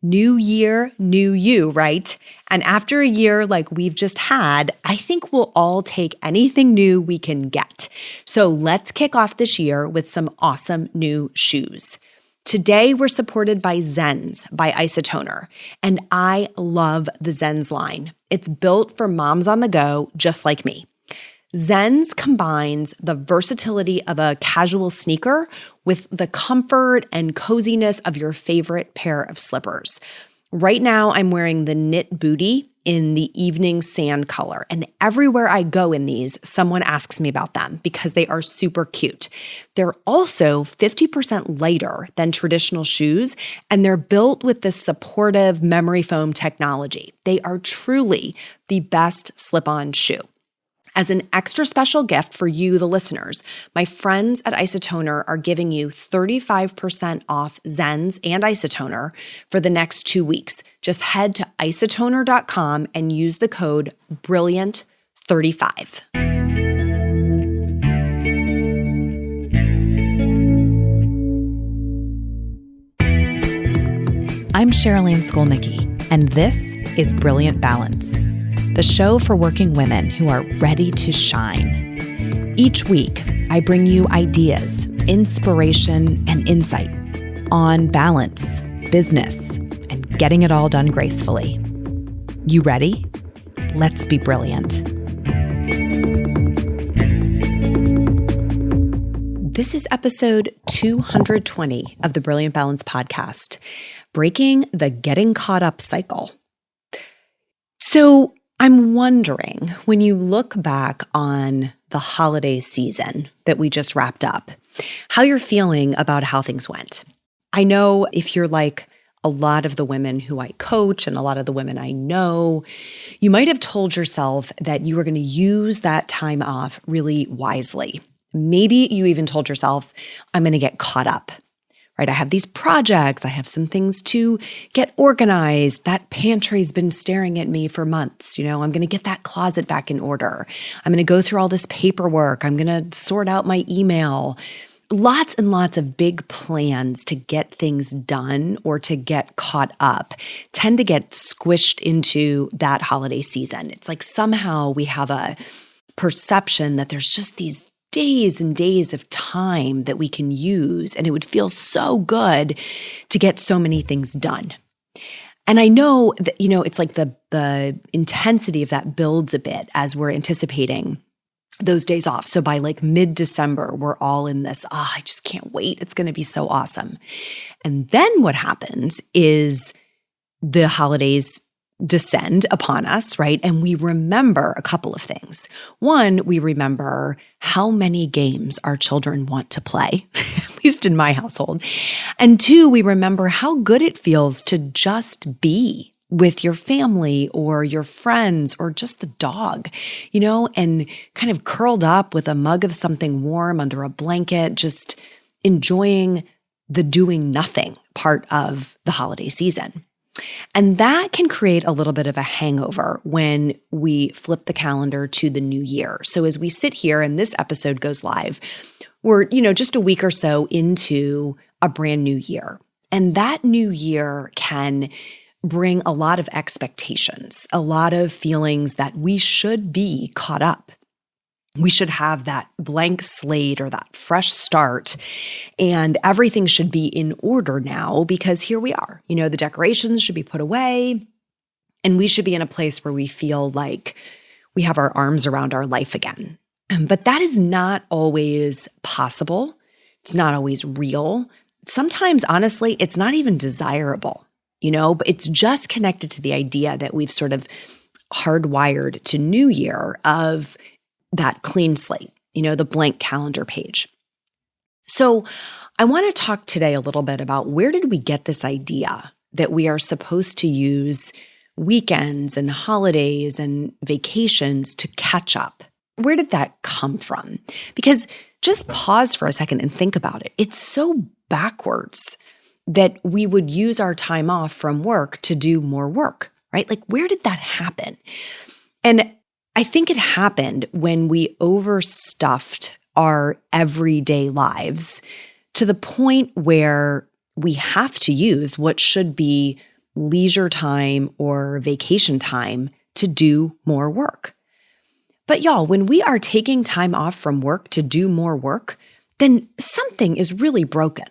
New year, new you, right? And after a year like we've just had, I think we'll all take anything new we can get. So let's kick off this year with some awesome new shoes. Today, we're supported by Zens by Isotoner, and I love the Zens line. It's built for moms on the go, just like me. Zens combines the versatility of a casual sneaker with the comfort and coziness of your favorite pair of slippers. Right now, I'm wearing the knit bootie in the evening sand color, and everywhere I go in these, someone asks me about them because they are super cute. They're also 50% lighter than traditional shoes, and they're built with this supportive memory foam technology. They are truly the best slip-on shoe. As an extra special gift for you, the listeners, my friends at Isotoner are giving you 35% off Zens and Isotoner for the next 2 weeks. Just head to isotoner.com and use the code BRILLIANT35. I'm Sherilyn Skolnicki, and this is Brilliant Balance, the show for working women who are ready to shine. Each week, I bring you ideas, inspiration, and insight on balance, business, and getting it all done gracefully. You ready? Let's be brilliant. This is episode 220 of the Brilliant Balance podcast, breaking the getting caught up cycle. So, I'm wondering, when you look back on the holiday season that we just wrapped up, how you're feeling about how things went. I know if you're like a lot of the women who I coach and a lot of the women I know, you might have told yourself that you were going to use that time off really wisely. Maybe you even told yourself, I'm going to get caught up. Right? I have these projects. I have some things to get organized. That pantry's been staring at me for months. I'm going to get that closet back in order. I'm going to go through all this paperwork. I'm going to sort out my email. Lots and lots of big plans to get things done or to get caught up tend to get squished into that holiday season. It's like somehow we have a perception that there's just these days and days of time that we can use, and it would feel so good to get so many things done. And I know that, it's like the intensity of that builds a bit as we're anticipating those days off. So by like mid-December, we're all in this, I just can't wait. It's going to be so awesome. And then what happens is the holidays descend upon us, right? And we remember a couple of things. One, we remember how many games our children want to play, at least in my household. And two, we remember how good it feels to just be with your family or your friends or just the dog, and kind of curled up with a mug of something warm under a blanket, just enjoying the doing nothing part of the holiday season. And that can create a little bit of a hangover when we flip the calendar to the new year. So as we sit here and this episode goes live, we're, just a week or so into a brand new year. And that new year can bring a lot of expectations, a lot of feelings that we should be caught up. We should have that blank slate or that fresh start, and everything should be in order now because here we are. The decorations should be put away, and we should be in a place where we feel like we have our arms around our life again. But that is not always possible. It's not always real. Sometimes, honestly, it's not even desirable, but it's just connected to the idea that we've sort of hardwired to New Year of that clean slate, the blank calendar page. So I want to talk today a little bit about where did we get this idea that we are supposed to use weekends and holidays and vacations to catch up? Where did that come from? Because just pause for a second and think about it. It's so backwards that we would use our time off from work to do more work, right? Like, where did that happen? And I think it happened when we overstuffed our everyday lives to the point where we have to use what should be leisure time or vacation time to do more work. But y'all, when we are taking time off from work to do more work, then something is really broken.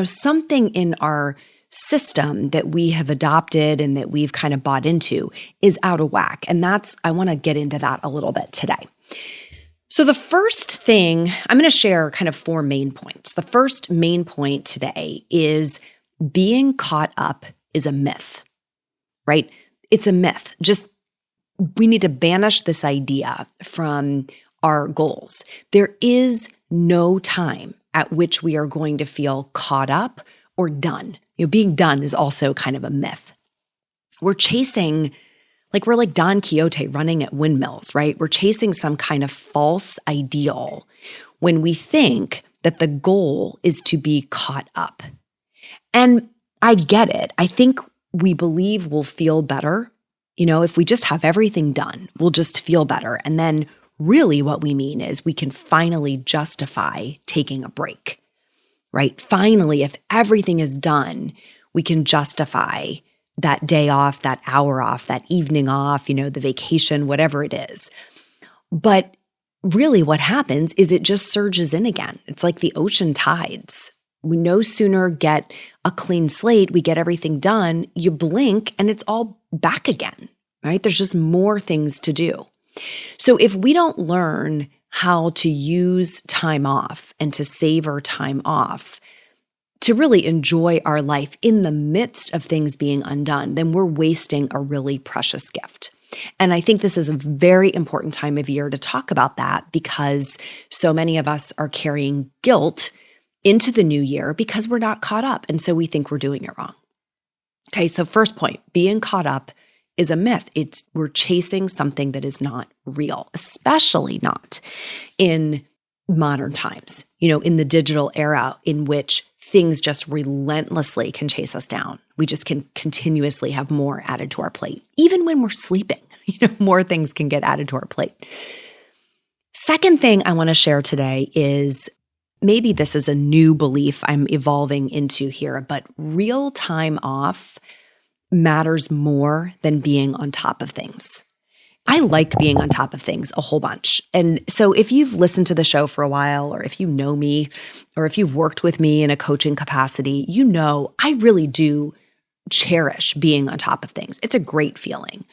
Something in our system that we have adopted and that we've kind of bought into is out of whack. And I want to get into that a little bit today. So the first thing, I'm going to share kind of 4 main points. The first main point today is being caught up is a myth, right? It's a myth. We need to banish this idea from our goals. There is no time at which we are going to feel caught up or done. Being done is also kind of a myth. We're chasing, we're like Don Quixote running at windmills, right? We're chasing some kind of false ideal when we think that the goal is to be caught up. And I get it. I think we believe we'll feel better. If we just have everything done, we'll just feel better. And then really what we mean is we can finally justify taking a break, right? Finally, if everything is done, we can justify that day off, that hour off, that evening off, the vacation, whatever it is. But really what happens is it just surges in again. It's like the ocean tides. We no sooner get a clean slate, we get everything done, you blink and it's all back again, right? There's just more things to do. So if we don't learn how to use time off and to savor time off, to really enjoy our life in the midst of things being undone, then we're wasting a really precious gift. And I think this is a very important time of year to talk about that because so many of us are carrying guilt into the new year because we're not caught up. And so we think we're doing it wrong. Okay, so first point, being caught up is a myth. We're chasing something that is not real, especially not in modern times, in the digital era in which things just relentlessly can chase us down. We just can continuously have more added to our plate. Even when we're sleeping, more things can get added to our plate. Second thing I want to share today is maybe this is a new belief I'm evolving into here, but real time off matters more than being on top of things. I like being on top of things a whole bunch. And so if you've listened to the show for a while, or if you know me, or if you've worked with me in a coaching capacity, I really do cherish being on top of things. It's a great feeling.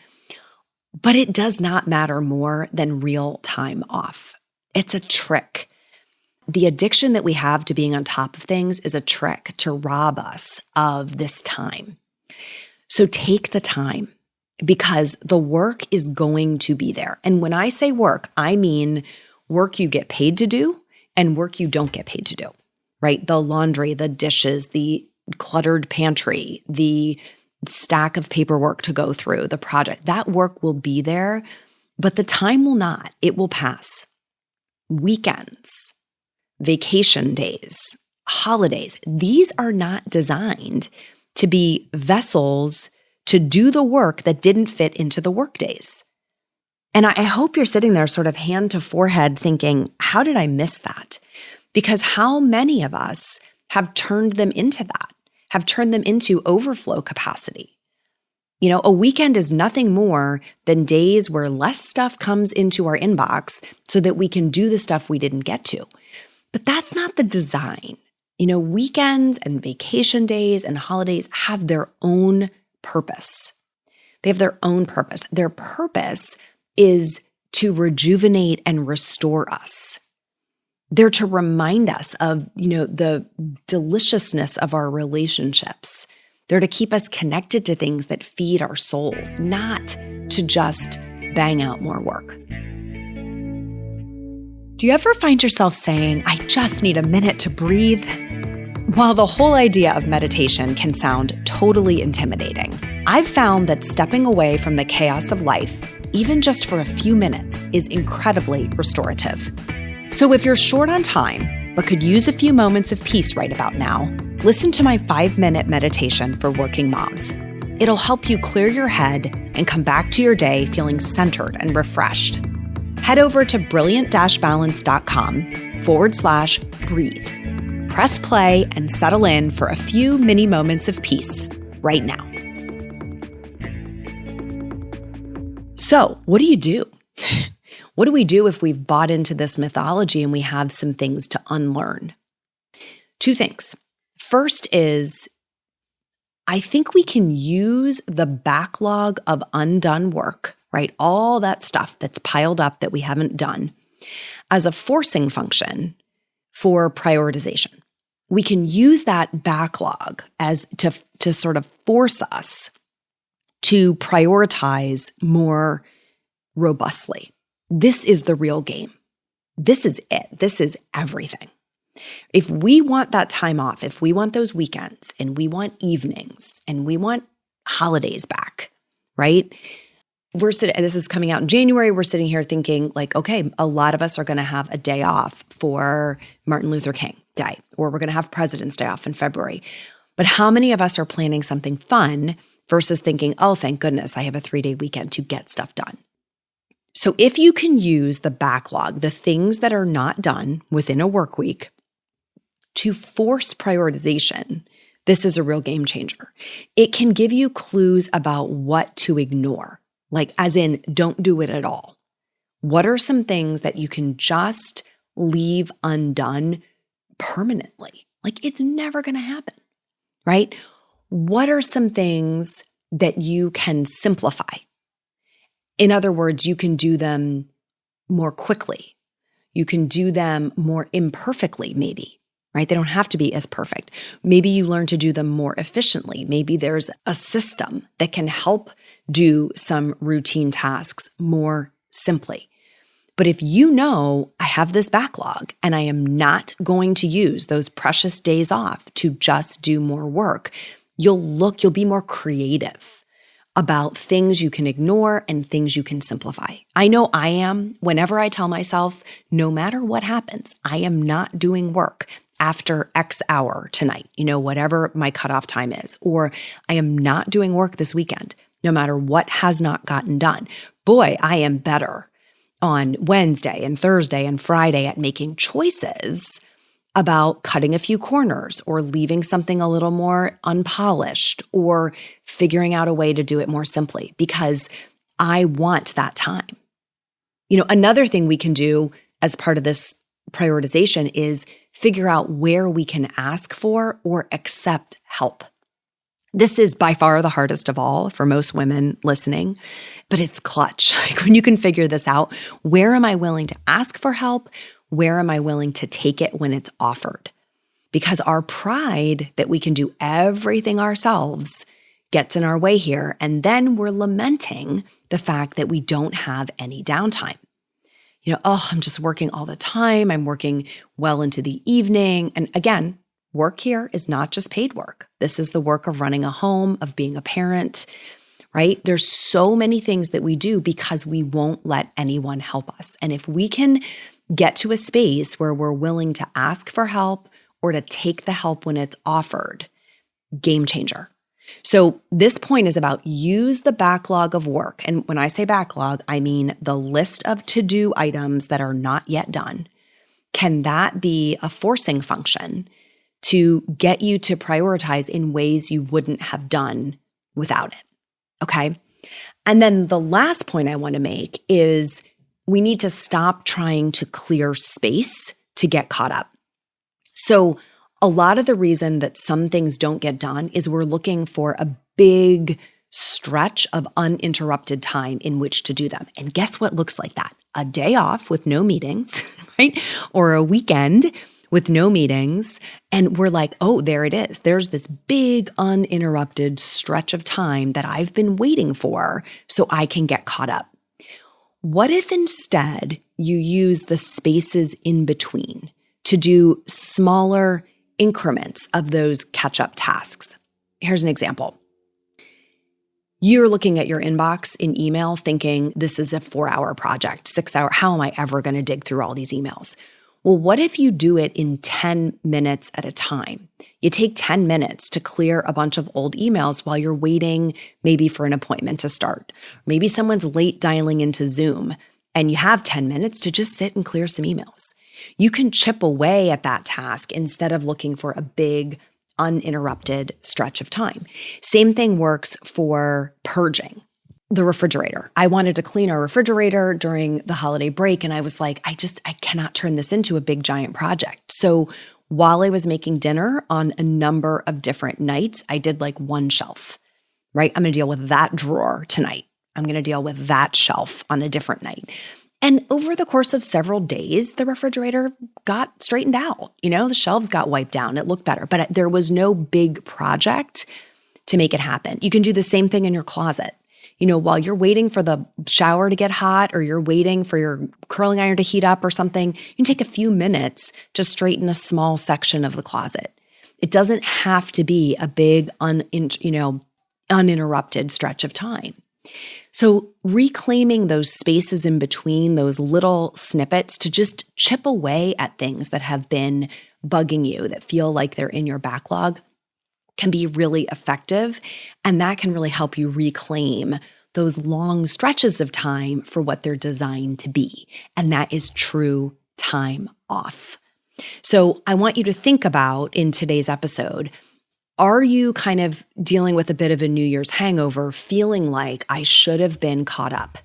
But it does not matter more than real time off. It's a trick. The addiction that we have to being on top of things is a trick to rob us of this time. So take the time because the work is going to be there. And when I say work, I mean work you get paid to do and work you don't get paid to do, right? The laundry, the dishes, the cluttered pantry, the stack of paperwork to go through, the project, that work will be there, but the time will not. It will pass. Weekends, vacation days, holidays, these are not designed to be vessels to do the work that didn't fit into the work days. And I hope you're sitting there sort of hand to forehead thinking, how did I miss that? Because how many of us have turned them into that, have turned them into overflow capacity? A weekend is nothing more than days where less stuff comes into our inbox so that we can do the stuff we didn't get to. But that's not the design. Weekends and vacation days and holidays have their own purpose. They have their own purpose. Their purpose is to rejuvenate and restore us. They're to remind us of, the deliciousness of our relationships. They're to keep us connected to things that feed our souls, not to just bang out more work. Do you ever find yourself saying, I just need a minute to breathe? While the whole idea of meditation can sound totally intimidating, I've found that stepping away from the chaos of life, even just for a few minutes, is incredibly restorative. So if you're short on time, but could use a few moments of peace right about now, listen to my 5-minute meditation for working moms. It'll help you clear your head and come back to your day feeling centered and refreshed. Head over to brilliant-balance.com/breathe. Press play and settle in for a few mini moments of peace right now. So what do you do? What do we do if we've bought into this mythology and we have some things to unlearn? Two things. First is, I think we can use the backlog of undone work, right? All that stuff that's piled up that we haven't done as a forcing function for prioritization. We can use that backlog as to sort of force us to prioritize more robustly. This is the real game. This is it. This is everything. If we want that time off, if we want those weekends and we want evenings and we want holidays back, right? This is coming out in January. We're sitting here thinking like, okay, a lot of us are going to have a day off for Martin Luther King Day, or we're going to have President's Day off in February. But how many of us are planning something fun versus thinking, oh, thank goodness I have a 3-day weekend to get stuff done? So if you can use the backlog, the things that are not done within a work week, to force prioritization, this is a real game changer. It can give you clues about what to ignore, like as in don't do it at all. What are some things that you can just leave undone permanently? Like it's never going to happen, right? What are some things that you can simplify? In other words, you can do them more quickly. You can do them more imperfectly, maybe, right? They don't have to be as perfect. Maybe you learn to do them more efficiently. Maybe there's a system that can help do some routine tasks more simply. But if you know I have this backlog and I am not going to use those precious days off to just do more work, you'll be more creative about things you can ignore and things you can simplify. I know I am. Whenever I tell myself, no matter what happens, I am not doing work after X hour tonight, whatever my cutoff time is, or I am not doing work this weekend, no matter what has not gotten done. Boy, I am better on Wednesday and Thursday and Friday at making choices about cutting a few corners or leaving something a little more unpolished or figuring out a way to do it more simply because I want that time. Another thing we can do as part of this prioritization is figure out where we can ask for or accept help. This is by far the hardest of all for most women listening, but it's clutch. Like when you can figure this out, where am I willing to ask for help? Where am I willing to take it when it's offered? Because our pride that we can do everything ourselves gets in our way here. And then we're lamenting the fact that we don't have any downtime. I'm just working all the time. I'm working well into the evening. And again, work here is not just paid work. This is the work of running a home, of being a parent, right? There's so many things that we do because we won't let anyone help us. And if we can get to a space where we're willing to ask for help or to take the help when it's offered, game changer. So this point is about use the backlog of work. And when I say backlog, I mean the list of to-do items that are not yet done. Can that be a forcing function to get you to prioritize in ways you wouldn't have done without it? Okay. And then the last point I want to make is we need to stop trying to clear space to get caught up. So a lot of the reason that some things don't get done is we're looking for a big stretch of uninterrupted time in which to do them. And guess what looks like that? A day off with no meetings, right? Or a weekend with no meetings. And we're like, oh, there it is. There's this big uninterrupted stretch of time that I've been waiting for so I can get caught up. What if instead you use the spaces in between to do smaller increments of those catch-up tasks? Here's an example. You're looking at your inbox in email thinking, this is a 4-hour project, 6-hour, how am I ever going to dig through all these emails? Well, what if you do it in 10 minutes at a time? You take 10 minutes to clear a bunch of old emails while you're waiting maybe for an appointment to start. Maybe someone's late dialing into Zoom and you have 10 minutes to just sit and clear some emails. You can chip away at that task instead of looking for a big uninterrupted stretch of time. Same thing works for purging. the refrigerator. I wanted to clean our refrigerator during the holiday break. And I was like, I cannot turn this into a big giant project. So while I was making dinner on a number of different nights, I did like one shelf, right? I'm going to deal with that drawer tonight. I'm going to deal with that shelf on a different night. And over the course of several days, the refrigerator got straightened out. The shelves got wiped down. It looked better, but there was no big project to make it happen. You can do the same thing in your closet. While you're waiting for the shower to get hot or you're waiting for your curling iron to heat up or something, you can take a few minutes to straighten a small section of the closet. It doesn't have to be a big, uninterrupted stretch of time. So reclaiming those spaces in between, those little snippets to just chip away at things that have been bugging you, that feel like they're in your backlog, can be really effective. And that can really help you reclaim those long stretches of time for what they're designed to be. And that is true time off. So I want you to think about in today's episode, are you kind of dealing with a bit of a New Year's hangover, feeling like I should have been caught up?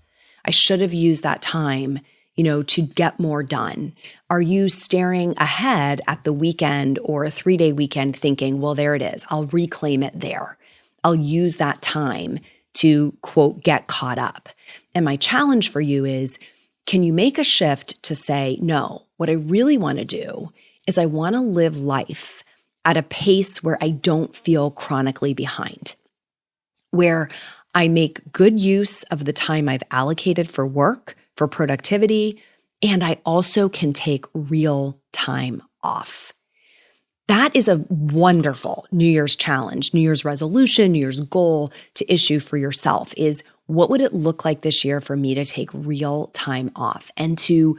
I should have used that time, to get more done. Are you staring ahead at the weekend or a 3-day weekend thinking, well, there it is. I'll reclaim it there. I'll use that time to, quote, get caught up. And my challenge for you is, can you make a shift to say, no, what I really want to do is I want to live life at a pace where I don't feel chronically behind, where I make good use of the time I've allocated for work, for productivity, and I also can take real time off. That is a wonderful New Year's challenge, New Year's resolution, New Year's goal to issue for yourself is, what would it look like this year for me to take real time off and to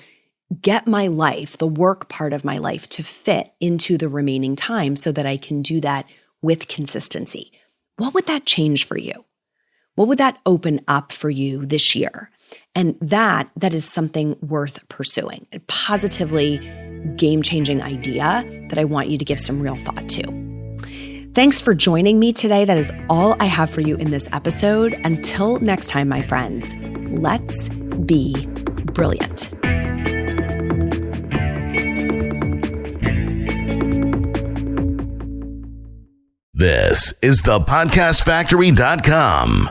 get my life, the work part of my life, to fit into the remaining time so that I can do that with consistency? What would that change for you? What would that open up for you this year? And that is something worth pursuing. A positively game-changing idea that I want you to give some real thought to. Thanks for joining me today. That is all I have for you in this episode. Until next time, my friends, let's be brilliant. This is thepodcastfactory.com.